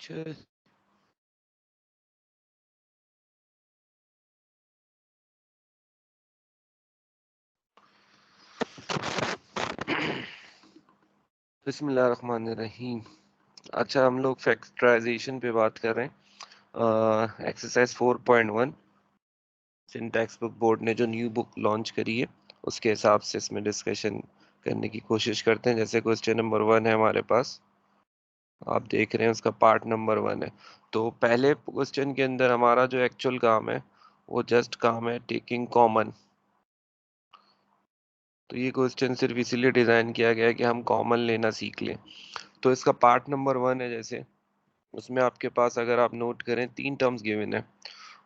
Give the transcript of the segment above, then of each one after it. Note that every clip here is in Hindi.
Just बिस्मिल्लाहिर्रहमानिर्रहीम। अच्छा, हम लोग फैक्टराइजेशन पे बात कर रहे हैं। एक्सरसाइज 4.1 सिंटैक्स बुक बोर्ड ने जो न्यू बुक लॉन्च करी है उसके हिसाब से इसमें डिस्कशन करने की कोशिश करते हैं। जैसे क्वेश्चन नंबर 1 है हमारे पास, आप देख रहे हैं उसका पार्ट नंबर 1 है। तो पहले क्वेश्चन के अंदर हमारा जो एक्चुअल काम है वो जस्ट काम है टेकिंग कॉमन। तो ये क्वेश्चन सिर्फ इसीलिए डिजाइन किया गया है कि हम कॉमन लेना सीख लें। तो इसका पार्ट नंबर 1 है, जैसे उसमें आपके पास अगर आप नोट करें 3 टर्म्स गिवन है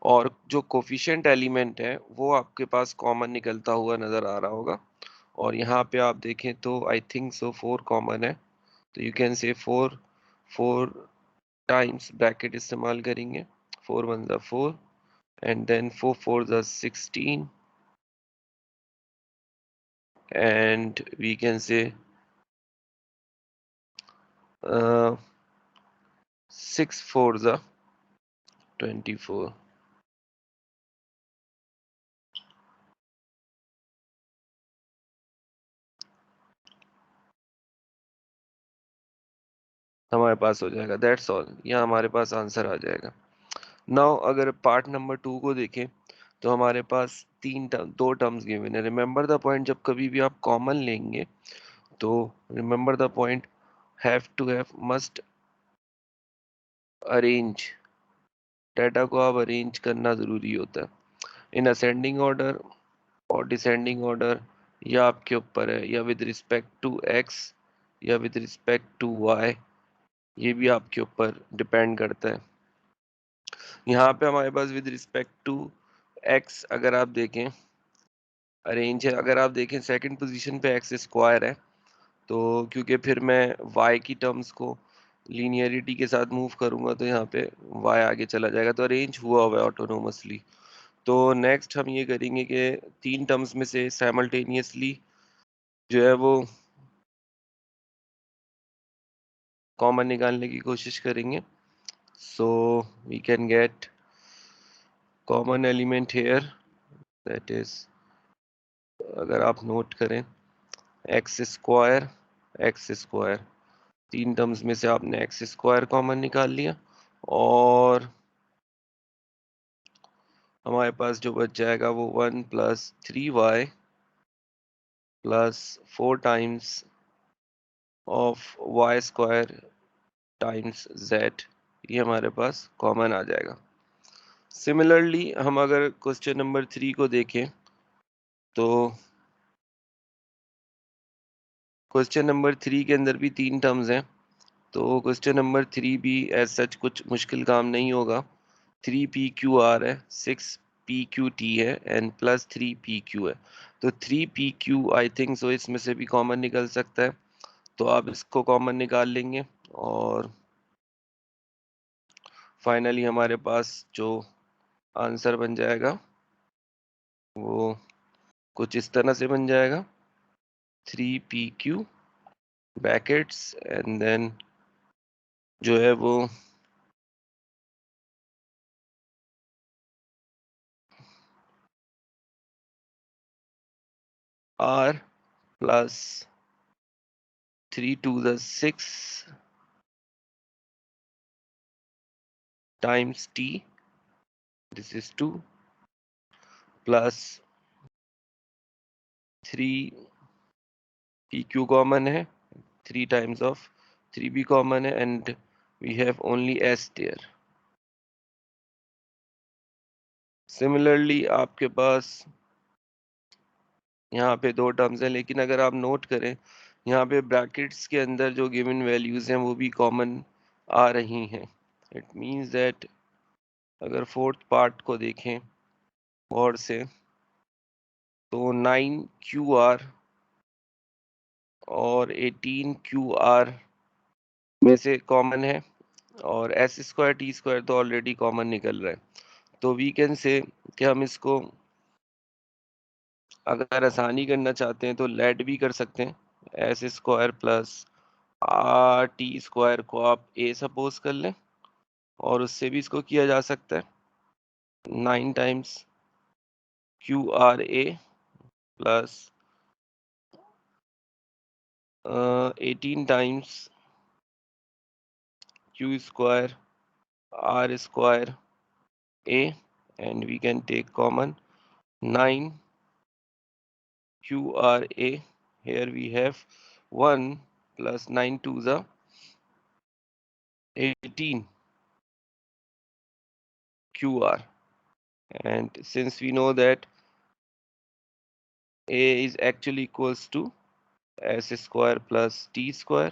और जो कोफिशिएंट एलिमेंट है वो आपके पास कॉमन निकलता हुआ नजर आ रहा होगा। और यहाँ पे आप देखें तो आई थिंक सो 4 कॉमन है, तो you can say 4 4 times bracket इस्तेमाल करेंगे। 4 1 ज़ा 4 एंड देन 4 4 ज़ा 16 एंड वी कैन से 6 4 ज़ा 24। हमारे पास हो जाएगा, दैट्स ऑल। यहाँ हमारे पास आंसर आ जाएगा। नाउ अगर पार्ट नंबर 2 को देखें तो हमारे पास दो टर्म्स गिवन है। रिमेंबर द पॉइंट, जब कभी भी आप कॉमन लेंगे तो remember the point, have to have, must arrange, data को आप अरेंज करना जरूरी होता है इन असेंडिंग ऑर्डर और डिसेंडिंग ऑर्डर, या आपके ऊपर है, या विद रिस्पेक्ट टू एक्स या विद रिस्पेक्ट टू वाई, ये भी आपके ऊपर डिपेंड करता है। यहाँ पे हमारे पास विद रिस्पेक्ट टू एक्स अगर आप देखें अरेंज है, अगर आप देखें सेकंड पोजीशन पे एक्स स्क्वायर है, तो क्योंकि फिर मैं y की टर्म्स को लीनियरिटी के साथ मूव करूंगा तो यहाँ पे y आगे चला जाएगा, तो अरेंज हुआ हुआ है ऑटोनोमसली। तो नेक्स्ट हम ये करेंगे कि 3 टर्म्स में से साइमल्टेनियसली जो है वो कॉमन निकालने की कोशिश करेंगे। So we can get common element here, that is, अगर आप नोट करें एक्स स्क्वायर 3 टर्म्स में से आपने एक्स स्क्वायर कॉमन निकाल लिया और हमारे पास जो बच जाएगा वो 1 plus 3y plus 4 times of Y square times z, ये हमारे पास कॉमन आ जाएगा। सिमिलरली हम अगर क्वेश्चन नंबर 3 को देखें तो क्वेश्चन नंबर 3 के अंदर भी 3 टर्म्स हैं, तो क्वेश्चन नंबर 3 भी एज सच कुछ मुश्किल काम नहीं होगा। 3pqr है, 6pqt है एंड प्लस 3pq है, तो 3pq आई थिंक सो इसमें से भी कॉमन निकल सकता है, तो आप इसको कॉमन निकाल लेंगे और फाइनली हमारे पास जो आंसर बन जाएगा वो कुछ इस तरह से बन जाएगा, 3pq ब्रैकेट्स एंड देन जो है वो r plus 3 to the 6 times t, this is 2 plus 3 pq common है, 3 times of 3 भी कॉमन है and we have only s there. Similarly आपके पास यहाँ पे 2 टर्म्स हैं, लेकिन अगर आप नोट करें यहाँ पे ब्रैकेट्स के अंदर जो गिवन वैल्यूज हैं वो भी कॉमन आ रही हैं। इट मीन्स दैट अगर फोर्थ पार्ट को देखें और से तो 9qr और 18qr में से कॉमन है और एस स्क्वायर टी स्क्वायर तो ऑलरेडी कॉमन निकल रहा है, तो वी कैन से कि हम इसको अगर आसानी करना चाहते हैं तो लेट भी कर सकते हैं, S square plus R T square को आप ए सपोज कर लें और उससे भी इसको किया जा सकता है 9 times QRA plus 18 times Q square R square A, and we can take common 9 QRA. Here we have 1 plus 9 to the 18 QR, and since we know that A is actually equals to S square plus T square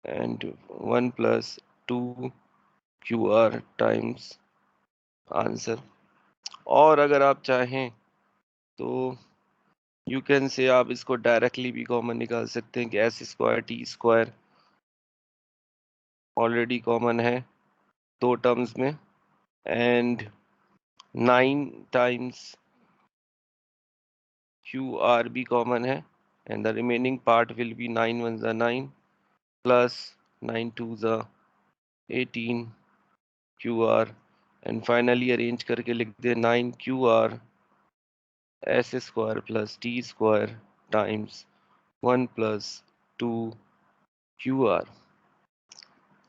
and 1 plus 2 QR times answer. और अगर आप चाहें तो यू कैन से आप इसको डायरेक्टली भी कॉमन निकाल सकते हैं कि S square T square already common है दो टर्म्स में, एंड 9 टाइम्स क्यू आर भी कॉमन है, and the remaining part will be 9 1 ज़ा 9 प्लस 9 2 ज़ा 18 Q R, and finally arrange करके लिख दे 9 Q R S square plus T square times 1 plus 2 Q R.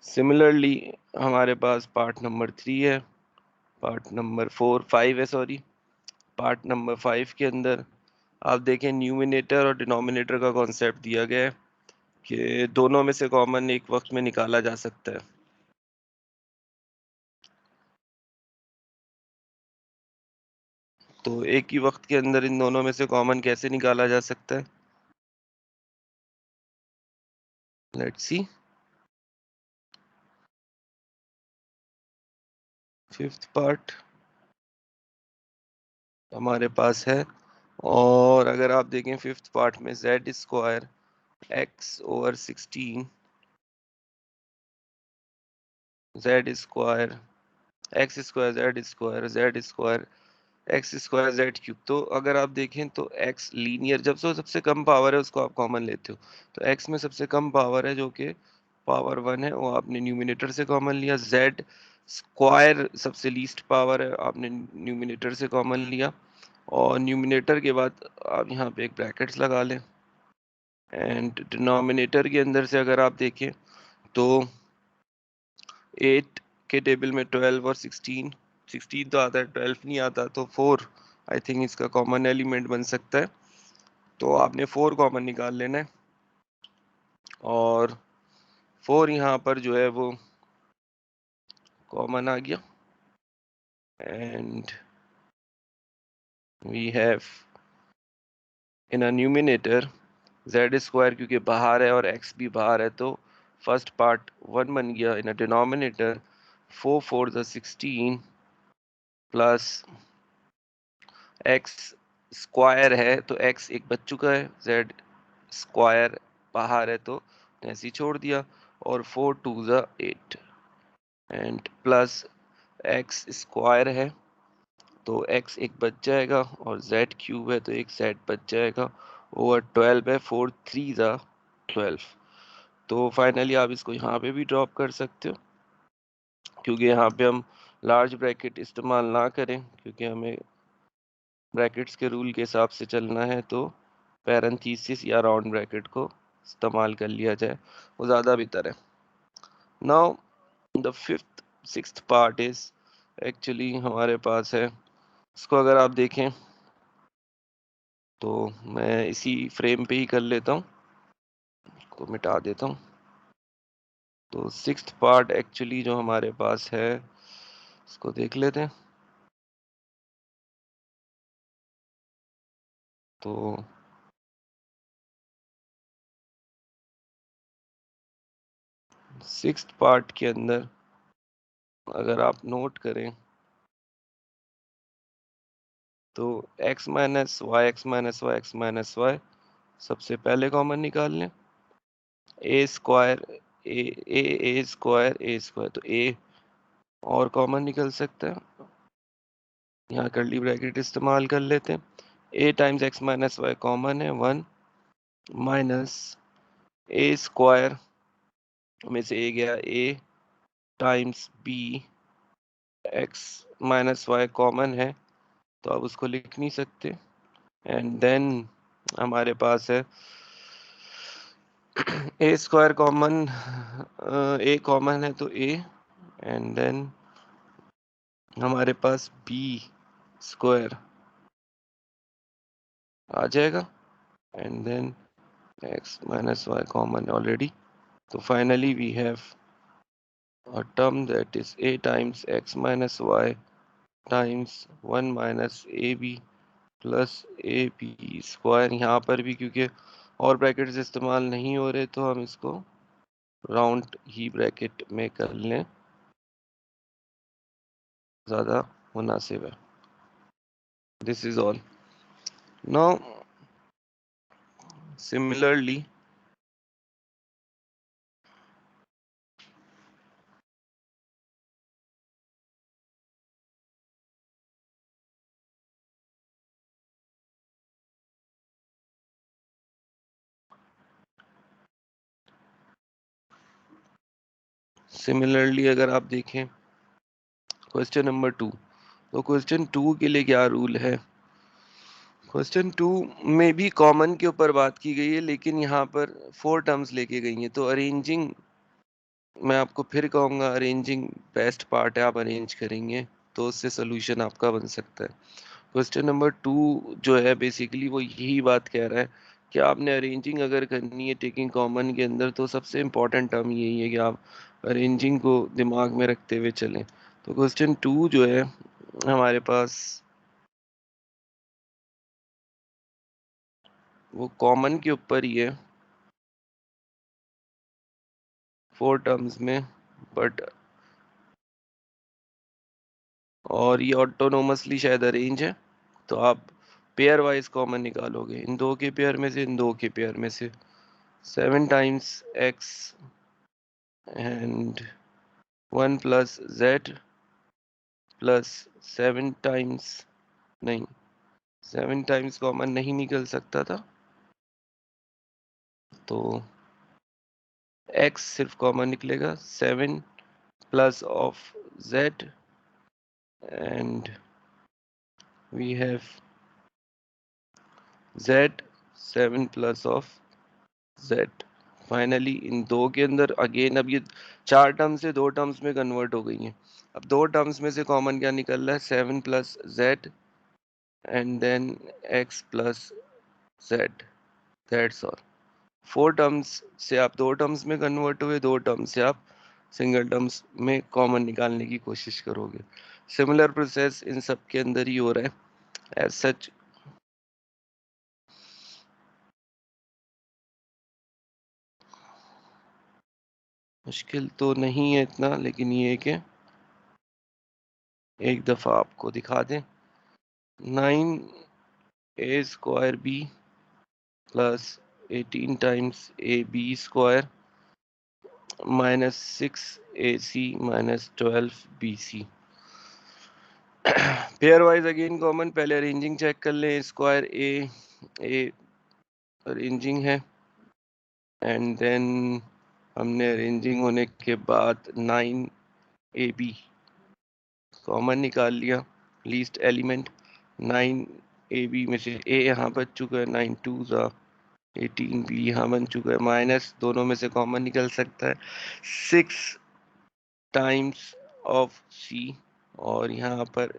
Similarly हमारे पास पार्ट नंबर 3 है, पार्ट नंबर 5 है सॉरी। पार्ट नंबर 5 के अंदर आप देखें न्यूमिनेटर और डिनोमिनेटर का कॉन्सेप्ट दिया गया है कि दोनों में से कॉमन एक वक्त में निकाला जा सकता है। तो एक ही वक्त के अंदर इन दोनों में से कॉमन कैसे निकाला जा सकता है, लेट्स सी। फिफ्थ पार्ट हमारे पास है, और अगर आप देखें फिफ्थ पार्ट में Z square x over 16 Z square x square Z square x square Z cube. तो अगर आप देखें तो एक्स लीनियर जब सबसे कम पावर है उसको आप कॉमन लेते हो, तो एक्स में सबसे कम पावर है जो कि पावर 1 है, वो आपने न्यूमिनेटर से कॉमन लिया। जेड स्क्वायर सबसे लीस्ट पावर है, आपने न्यूमिनेटर से कॉमन लिया, और न्यूमिनेटर के बाद आप यहाँ पे एक ब्रैकेट्स लगा लें, एंड डिनोमिनेटर के अंदर से अगर आप देखें तो 8 के टेबल में 12 और 16 तो आता है, 12 नहीं आता, तो 4 आई थिंक इसका कॉमन एलिमेंट बन सकता है। तो आपने 4 कॉमन निकाल लेना है, और 4 यहाँ पर जो है वो कॉमन आ गया, and we have in a numerator Z square क्योंकि बाहर है और एक्स भी बाहर है तो फर्स्ट पार्ट 1 बन गया। In a denominator 4 4 the 16 plus x square है तो एक्स एक बच चुका है, जेड स्क्वायर बाहर है तो ऐसे ही छोड़ दिया, और 4 2 ज़ा 8 एंड प्लस एक्स स्क्वायर है तो एक्स एक बच जाएगा, और जेड क्यूब है तो एक जेड बच जाएगा, ओवर 12 है 4 3 ज़ा 12। तो फाइनली आप इसको यहाँ पे भी ड्रॉप कर सकते हो, क्योंकि यहाँ पे हम लार्ज ब्रैकेट इस्तेमाल ना करें क्योंकि हमें ब्रैकेट्स के रूल के हिसाब से चलना है, तो पैरेंथेसिस या राउंड ब्रैकेट को इस्तेमाल कर लिया जाए, वो ज़्यादा बेहतर है। Now the fifth sixth part is actually हमारे पास है, इसको अगर आप देखें तो मैं इसी फ्रेम पे ही कर लेता हूँ, को मिटा देता हूँ। तो सिक्स्थ पार्ट एक्चुअली जो हमारे पास है इसको देख लेते हैं। तो सिक्स्थ पार्ट के अंदर अगर आप नोट करें तो x minus Y X minus Y X minus Y सबसे पहले कॉमन निकाल लें। ए स्क्वायर ए स्क्वायर तो ए और कॉमन निकल सकता है, यहाँ कर्ली ब्रैकेट इस्तेमाल कर लेते हैं। A times x minus y common है 1 माइनस ए स्क्वायर में से ए गया a times b x minus y common है तो आप उसको लिख नहीं सकते। एंड देन हमारे पास है ए स्क्वायर कॉमन, ए कॉमन है तो ए, एंड देन हमारे पास बी स्क्वायर आ जाएगा, and then x minus y common already. तो finally we have a term that is a times x minus y times 1 minus ab plus A B square. यहाँ पर भी क्योंकि और ब्रैकेट्स इस्तेमाल नहीं हो रहे तो हम इसको राउंड ही ब्रैकेट में कर लें, ज़्यादा मुनासिब है। This is all. Now similarly अगर आप देखें क्वेश्चन नंबर 2, तो क्वेश्चन 2 के लिए क्या रूल है? क्वेश्चन 2 में भी कॉमन के ऊपर बात की गई है, लेकिन यहाँ पर 4 टर्म्स लेके गई हैं। तो अरेंजिंग, मैं आपको फिर कहूँगा, अरेंजिंग बेस्ट पार्ट है। आप अरेंज करेंगे तो उससे सोल्यूशन आपका बन सकता है। क्वेश्चन नंबर 2 जो है बेसिकली वो यही बात कह रहा है कि आपने अरेंजिंग अगर करनी है टेकिंग कॉमन के अंदर, तो सबसे इम्पोर्टेंट टर्म यही है कि आप अरेंजिंग को दिमाग में रखते हुए चलें। तो क्वेश्चन 2 जो है हमारे पास वो कॉमन के ऊपर ही है 4 टर्म्स में, बट और ये ऑटोनोमसली शायद अरेंज है। तो आप पेयर वाइज कॉमन निकालोगे, इन दो के पेयर में से, इन दो के पेयर में से। 7 times x and 1 plus Z plus 7 times, नहीं 7 टाइम्स कॉमन नहीं निकल सकता था, तो एक्स सिर्फ कॉमन निकलेगा। 7 plus of Z and we have Z 7 plus of Z. Finally इन दो के अंदर अगेन अब ये 4 टर्म्स से 2 टर्म्स में कन्वर्ट हो गई हैं। अब 2 टर्म्स में से कॉमन क्या निकल रहा है? 7 plus Z and then X plus Z, that's all. 4 terms से आप 2 टर्म्स में कन्वर्ट हुए, 2 टर्म्स से आप सिंगल टर्म्स में कॉमन निकालने की कोशिश करोगे। सिमिलर प्रोसेस इन सब के अंदर ही हो रहा है एज सच। मुश्किल तो नहीं है इतना, लेकिन ये है कि एक दफ़ा आपको दिखा दें। 9 a square b plus 18 times a B square minus 6 a c minus 12 b c. Pair wise again common, पहले अरेंजिंग चेक कर लें। स्क्वायर ए अरेंजिंग है, एंड देन हमने अरेंजिंग होने के बाद 9 ए बी कॉमन निकाल लिया, लीस्ट एलिमेंट। 9 ए बी में से ए यहाँ बच चुका है, 9 टू ज़ा 18 बी यहाँ बन चुका है, माइनस दोनों में से कॉमन निकल सकता है 6 टाइम्स ऑफ सी, और यहाँ पर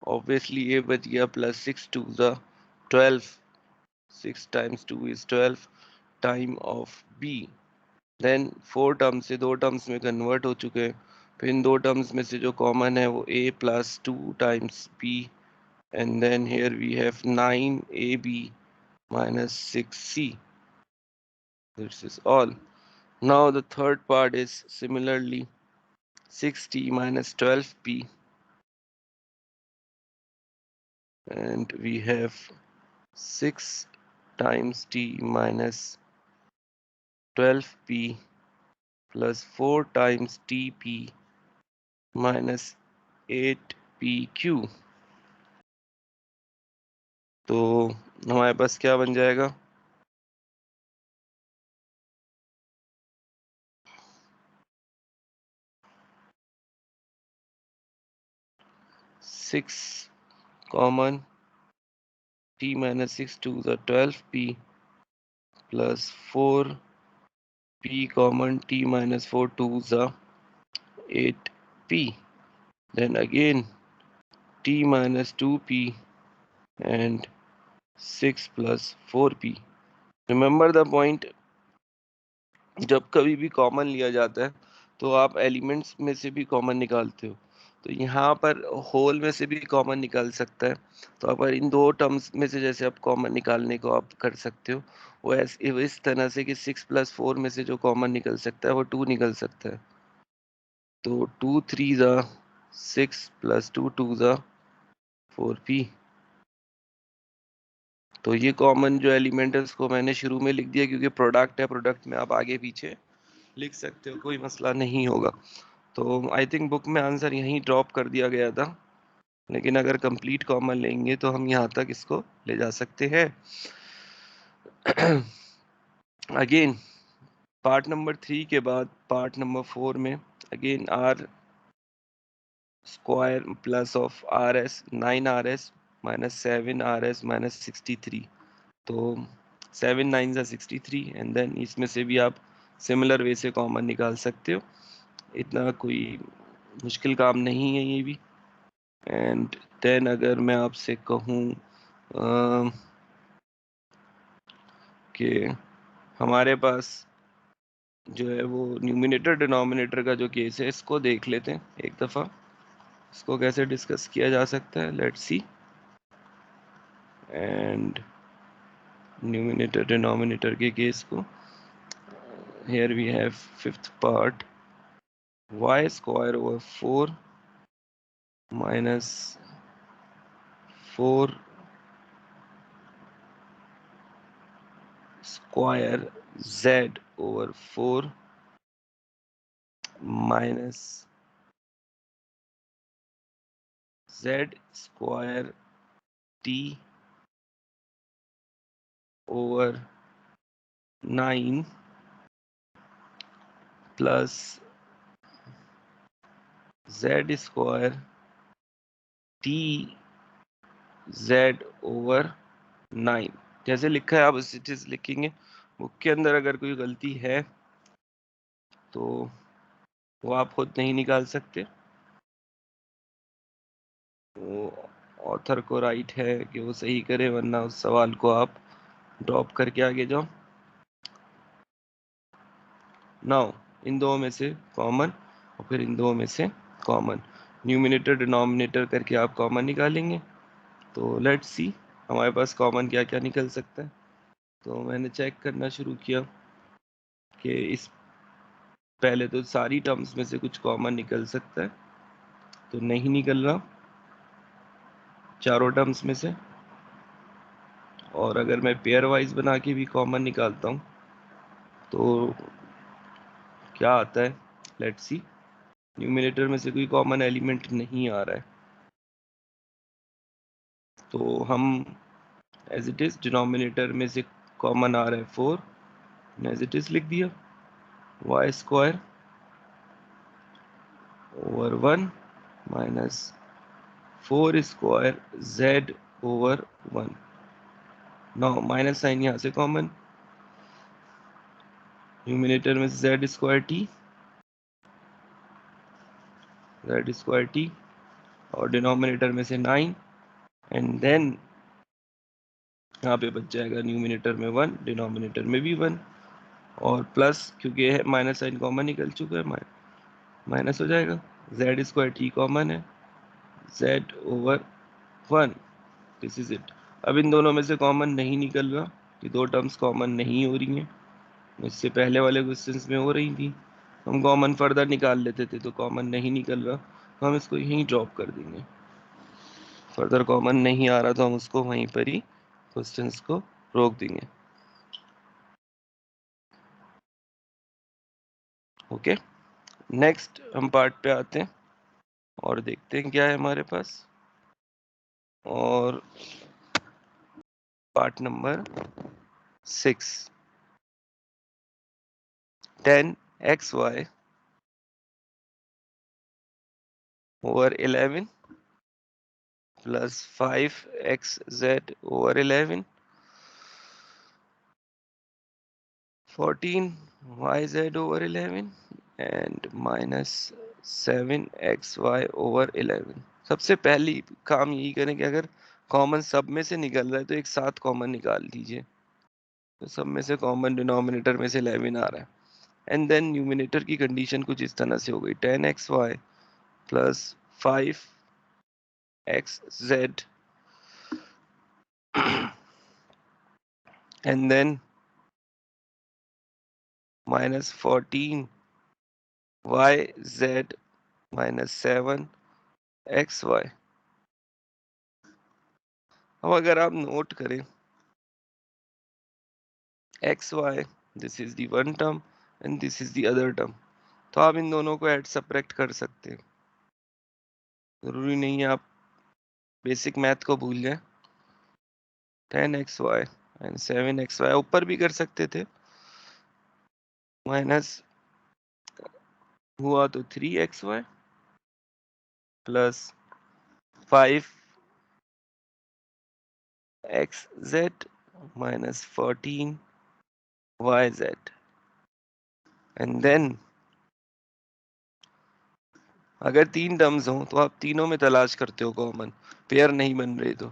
ऑब्वियसली ये बच गया, प्लस 6 टू ज़ा 12, 6 times 2 is 12 time of B. Then 4 terms से 2 टर्म्स में कन्वर्ट हो चुके हैं। फिर इन 2 टर्म्स में से जो कॉमन है वो a plus 2 times b, and then here we have 9ab minus 6c. This is all. Now the third part is similarly 6t minus 12p, and we have 6 times t minus 12p plus 4 times tp minus 8pq। तो हमारे पास क्या बन जाएगा? 6 common, t minus 6 2 is 12p plus 4p common, t minus 4 2 is 8p. Then again t minus 2p and 6 plus 4p. Remember the point, जब कभी भी कॉमन लिया जाता है तो आप एलिमेंट्स में से भी कॉमन निकालते हो। तो यहाँ पर होल में से भी कॉमन निकाल सकता है। तो अगर इन दो टर्म्स में से जैसे आप कॉमन निकालने को आप कर सकते हो, वो ऐसे इस तरह से कि 6 प्लस 4 में से जो कॉमन निकल सकता है वो 2 निकल सकता है। तो 2 3 ज़ा 6 प्लस 2 2 ज़ा 4p। तो ये कॉमन जो एलिमेंट है उसको मैंने शुरू में लिख दिया क्योंकि प्रोडक्ट है, प्रोडक्ट में आप आगे पीछे लिख सकते हो, कोई मसला नहीं होगा। तो आई थिंक बुक में आंसर यहीं ड्रॉप कर दिया गया था, लेकिन अगर कंप्लीट कॉमन लेंगे तो हम यहाँ तक इसको ले जा सकते हैं। अगेन पार्ट नंबर 3 के बाद पार्ट नंबर 4 में again R square plus of R S 9rs minus 7rs minus 63। तो 7 9 ज़ा 63 एंड देन इसमें से भी आप सिमिलर वे से कॉमन निकाल सकते हो, इतना कोई मुश्किल काम नहीं है ये भी। एंड देन अगर मैं आपसे कहूँ कि हमारे पास जो है वो न्यूमिनेटर डिनोमिनेटर का जो केस है इसको देख लेते हैं एक दफ़ा, इसको कैसे डिस्कस किया जा सकता है, let's see. And numerator denominator के केस को, here we have fifth part, y square over 4 minus 4 square z over 4 minus z square t over 9 plus z square t z over 9। जैसे लिखा है आप उसी चीज लिखेंगे। बुक के अंदर अगर कोई गलती है तो वो आप खुद नहीं निकाल सकते, वो ऑथर को राइट है कि वो सही करे, वरना उस सवाल को आप ड्रॉप करके आगे जाओ। नाउ इन दो में से कॉमन और फिर इन दो में से कॉमन, न्यूमिनेटर डिनोमिनेटर करके आप कॉमन निकालेंगे। तो लेट्स सी हमारे पास कॉमन क्या क्या निकल सकता है। तो मैंने चेक करना शुरू किया कि इस पहले तो सारी टर्म्स में से कुछ कॉमन निकल सकता है, तो नहीं निकल रहा चारों टर्म्स में से। और अगर मैं पेयर वाइज बना के भी कॉमन निकालता हूँ तो क्या आता है, लेट्स सी। न्यूमिनेटर में से कोई कॉमन एलिमेंट नहीं आ रहा है, तो हम एज इट इज डिनोमिनेटर में से कॉमन आ रहा है 4, एज इट इज लिख दिया, Y square over 1 minus 4 square Z over 1। Now minus sign यहाँ से कॉमन, न्यूमिनेटर में से जेड स्क्वायर टी और डिनोमिनेटर में से 9 एंड देन यहाँ पे बच जाएगा न्यूमिनेटर में 1, डिनोमिनेटर में भी 1 और प्लस, क्योंकि माइनस साइन कॉमन निकल चुका है, माइनस हो जाएगा। जेड स्क्वायर टी कॉमन है, Z over 1, this is it. अब इन दोनों में से कॉमन नहीं निकल रहा, ये दो टर्म्स कॉमन नहीं हो रही हैं, इससे पहले वाले क्वेश्चंस में हो रही थी। हम कॉमन फर्दर निकाल लेते थे, तो कॉमन नहीं निकल रहा तो हम इसको यहीं ड्रॉप कर देंगे। फर्दर कॉमन नहीं आ रहा तो हम उसको वहीं पर ही क्वेश्चंस को रोक देंगे। ओके, नेक्स्ट हम पार्ट पे आते हैं और देखते हैं क्या है हमारे पास। और part number 6, 10xy over 11 plus 5xz over 11, 14yz over 11 and minus 7xy over 11। सबसे पहली काम यही करें कि अगर कॉमन सब में से निकल रहा है तो एक साथ कॉमन निकाल लीजिए। तो सब में से कॉमन डिनोमिनेटर में से 11 आ रहा है, एंड देन न्यूमिनेटर की कंडीशन कुछ इस तरह से हो गई, 10xy plus 5xz and then minus 14yz minus 7xy। अब अगर आप नोट करें xy, this is the one term and this is the other term, तो आप इन दोनों को ऐड सब्ट्रैक्ट कर सकते हैं। जरूरी नहीं है आप बेसिक मैथ को भूल जाए। 10xy एंड 7xy ऊपर भी कर सकते थे, माइनस हुआ तो 3xy plus 5xz minus 14yz and then अगर तीन टर्म्स हो तो आप तीनों में तलाश करते हो कॉमन, पेयर नहीं बन रहे तो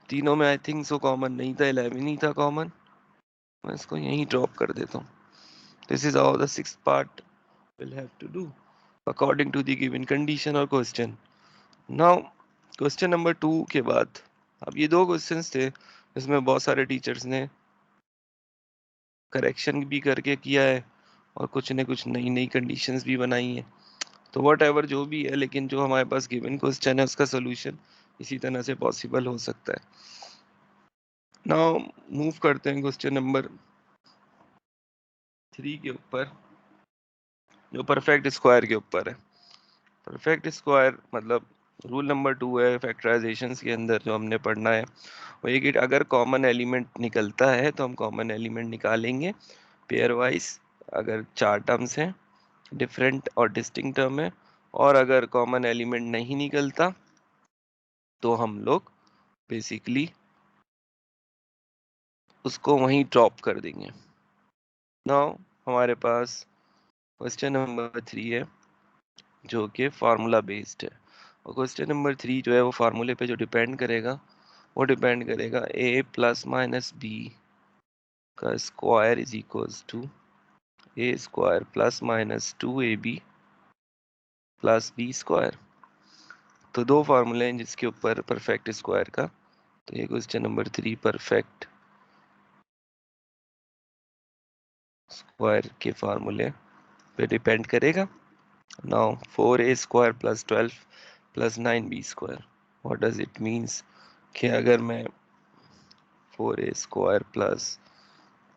तीनों में आई थिंक सो कॉमन नहीं था, 11 ही था कॉमन। मैं इसको यहीं ड्रॉप कर देता हूँ। This is how the sixth part will have to do according to the given condition और क्वेश्चन। नाउ क्वेश्चन नंबर 2 के बाद अब ये दो क्वेश्चंस थे इसमें बहुत सारे टीचर्स ने करेक्शन भी करके किया है और कुछ ने कुछ नई नई कंडीशंस भी बनाई हैं। तो वट एवर जो भी है, लेकिन जो हमारे पास गिवन क्वेश्चन है उसका सोल्यूशन इसी तरह से पॉसिबल हो सकता है। नाउ मूव करते हैं क्वेश्चन नंबर 3 के ऊपर, जो परफेक्ट स्क्वायर के ऊपर है। परफेक्ट स्क्वायर मतलब रूल नंबर 2 है फैक्टराइजेशन के अंदर जो हमने पढ़ना है वो ये कि अगर कॉमन एलिमेंट निकलता है तो हम कॉमन एलिमेंट निकालेंगे पेयर वाइज, अगर चार टर्म्स हैं डिफरेंट और डिस्टिंक्ट टर्म है, और अगर कॉमन एलिमेंट नहीं निकलता तो हम लोग बेसिकली उसको वहीं ड्रॉप कर देंगे। नाउ हमारे पास क्वेश्चन नंबर 3 है जो कि फार्मूला बेस्ड है, और क्वेश्चन नंबर 3 जो है वो फार्मूले पे जो डिपेंड करेगा वो डिपेंड करेगा a प्लस माइनस b का square is equals to a square plus minus 2ab plus b square. तो दो फार्मूले हैं जिसके ऊपर परफेक्ट स्क्वायर का, तो ये क्वेश्चन नंबर 3 परफेक्ट स्क्वायर के फार्मूले पे डिपेंड करेगा। Now 4a square plus 12 plus 9b square, what does it means कि अगर मैं 4a square plus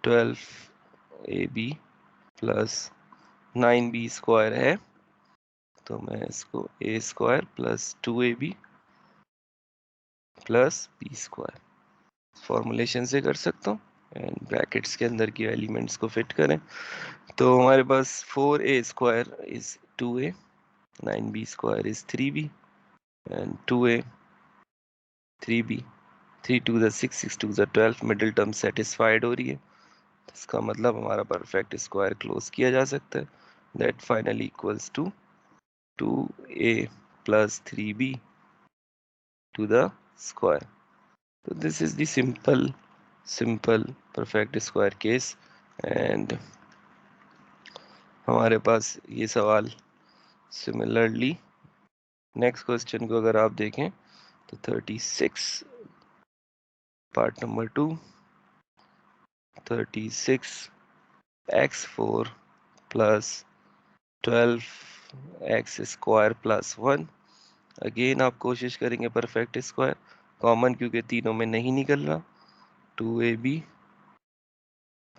12ab plus 9b square है तो मैं इसको a square plus 2ab plus b square formulation से कर सकता हूँ, एंड ब्रैकेट्स के अंदर की एलिमेंट्स को फिट करें तो हमारे पास 4a square is 2a, 9b square is 3b and 2a 3b, 3 to the 6, 6 to the 12, middle term satisfied हो रही है, इसका मतलब हमारा परफेक्ट स्क्वायर क्लोज किया जा सकता है। That finally equals to 2a plus 3b to the square. तो this is the simple perfect square case, and हमारे पास ये सवाल सिमिलरली नेक्स्ट क्वेश्चन को अगर आप देखें तो 36 part number 2, 36 x4 plus 12 x square plus 1। Again आप कोशिश करेंगे परफेक्ट स्क्वायर कॉमन क्योंकि तीनों में नहीं निकल रहा, 2ab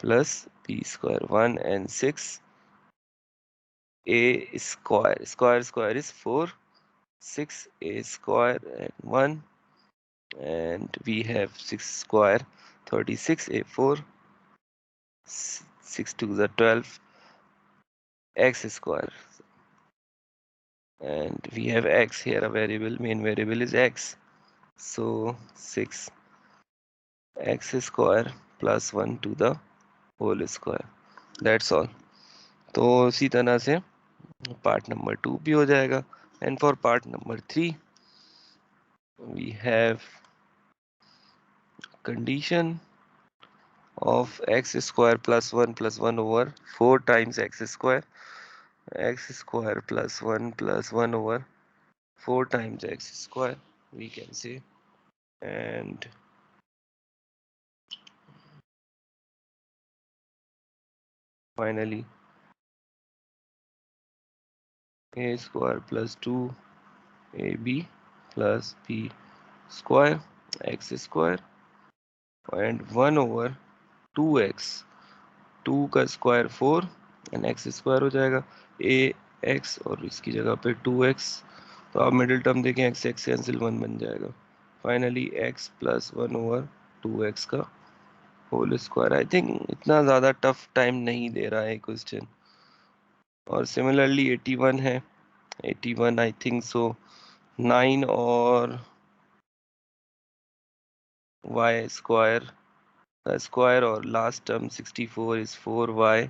plus b square 1 and 6 a square, square is 4, 6 a square and 1, and we have 6 square 36 a4, 6 to the 12 x square, and we have x here, a variable, main variable is x, so 6x² + 1 to the whole square, that's all. तो इसी तरह से पार्ट नंबर 2 भी हो जाएगा। And for part number 3 we have condition of x² + 1 + 1 over 4 times x² + 1 + 1 over 4 times x², we can say. And finally a² + 2ab + b square x² and 1 over 2x, 2 का स्क्वायर 4 एंड एक्स स्क्वायर हो जाएगा ए एक्स और इसकी जगह पे 2x। तो आप मिडिल टर्म देखें, एक्स एक्स कैंसिल 1 बन जाएगा। फाइनली x + 1 over 2x का होल स्क्वायर। आई थिंक इतना ज़्यादा टफ टाइम नहीं दे रहा है क्वेश्चन। और सिमिलरली 81 है, 81 आई थिंक सो 9 और y² का स्क्वायर और last term 64 is 4y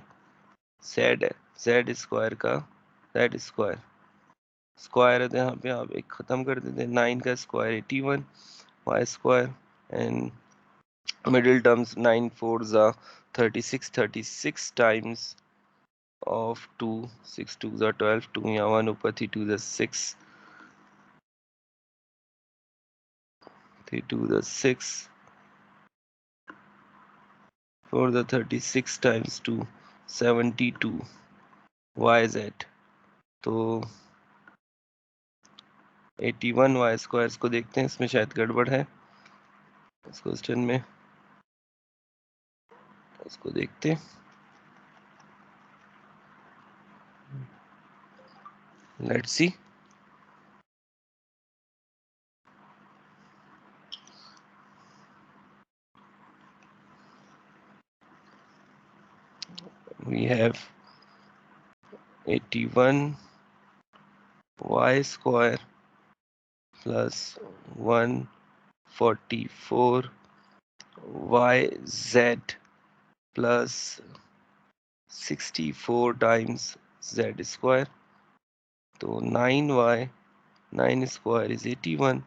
z² का z² स्क्वायर है, तो यहाँ पे आप एक खत्म कर देते हैं। 9 का square 81 y² and middle terms 9 4s are 36, 36 times of 2, 6 2s are 12, 2 यहाँ 1 ऊपर 3 2s are 6, 3 2s are 6, 4 the 36 times 2 72 yz। तो 81 y² को देखते हैं, इसमें शायद गड़बड़ है इस क्वेश्चन में, इसको देखते हैं। Let's see. We have 81 y² plus 144 yz plus 64 times z²। तो 9y 9 square is 81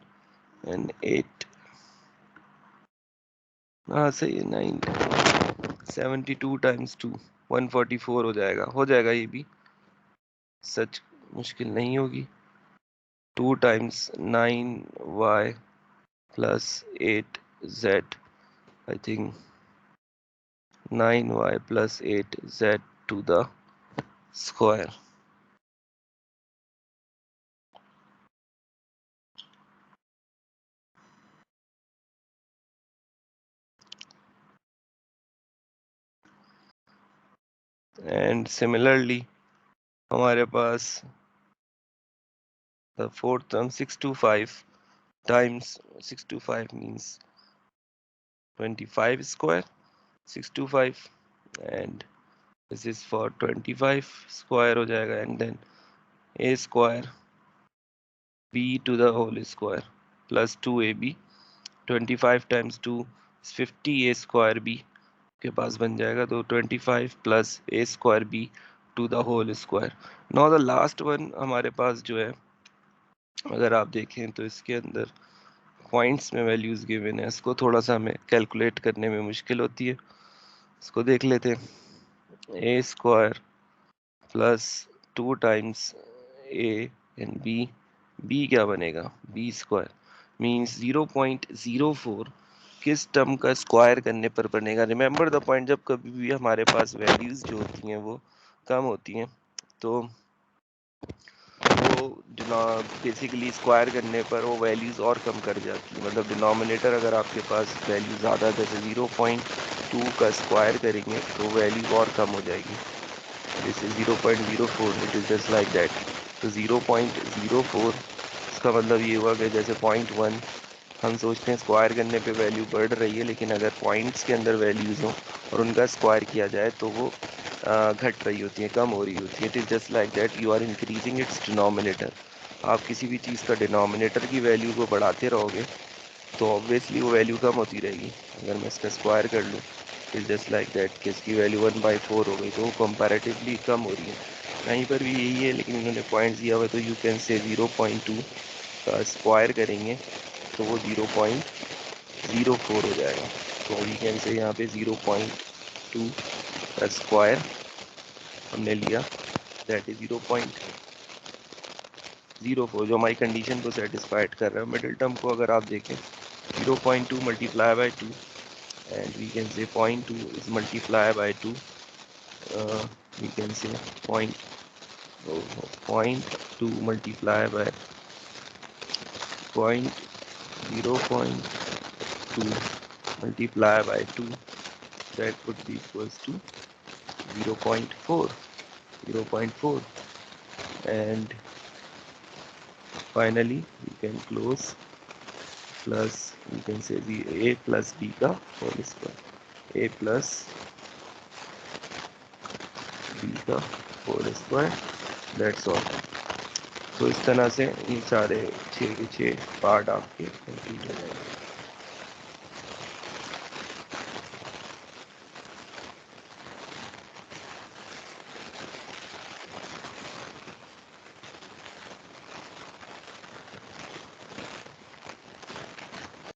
and 8, हाँ सही है, 9 72 times 2 144 हो जाएगा ये भी, सच मुश्किल नहीं होगी। 2 times 9y plus 8z, I think 9y plus 8z to the square। And similarly हमारे पास the fourth term 625 times 625 means 25 square 625 and this is for 25 square हो जाएगा and then a² b to the whole square plus 2ab 25 times 2 is 50 a² b के पास बन जाएगा, तो 25 plus a² b to the whole square। now the last one हमारे पास जो है, अगर आप देखें तो इसके अंदर पॉइंट्स में वैल्यूज गिवन है, इसको थोड़ा सा हमें कैलकुलेट करने में मुश्किल होती है। इसको देख लेते हैं। a² plus 2 times a and b क्या बनेगा, b² मीन्स 0.04 किस टर्म का स्क्वायर करने पर बनेगा। रिमेंबर द पॉइंट, जब कभी भी हमारे पास वैल्यूज जो होती हैं वो कम होती हैं तो वो बेसिकली स्क्वायर करने पर वो वैल्यूज़ और कम कर जाती है। मतलब डिनोमिनेटर अगर आपके पास वैल्यू ज़्यादा, जैसे 0.2 का स्क्वायर करेंगे तो वैल्यू और कम हो जाएगी। जैसे 0.04, it is just like that. तो 0.04 इसका मतलब ये हुआ कि जैसे 0.1 हम सोचते हैं स्क्वायर करने पे वैल्यू बढ़ रही है, लेकिन अगर पॉइंट्स के अंदर वैल्यूज़ हों और उनका स्क्वायर किया जाए तो वो घट रही होती है, कम हो रही होती है। It is just like that, you are increasing its denominator. आप किसी भी चीज़ का डिनोमिनेटर की वैल्यू को बढ़ाते रहोगे तो ऑब्वियसली वो वैल्यू कम होती रहेगी। अगर मैं इसका स्क्वायर कर लूँ फिर जस्ट लाइक दैट कि इसकी वैल्यू 1/4 हो गई, तो वो कंपैरेटिवली कम हो रही है। कहीं पर भी यही है, लेकिन इन्होंने पॉइंट दिया हुआ है, तो यू कैन से 0.2 का स्क्वायर करेंगे तो वो 0.04 हो जाएगा। तो वी कैन से यहाँ पे 0.2 का स्क्वायर हमने लिया, दैट इज 0.04, जो हमारी कंडीशन को सेटिस्फाइड कर रहा है। मिडिल टर्म को अगर आप देखें 0.2 multiply by 2 and we can say 0.2 is multiplied by 2, we can say 0.2 multiplied by 0.2 multiplied by 2, that would be equals to 0.4, and finally we can close plus, we can say a plus b का whole square, a plus b का whole square, that's all। तो इस तरह से ये सारे 6 के 6 पार्ट आपके कंप्लीट हो जाएंगे।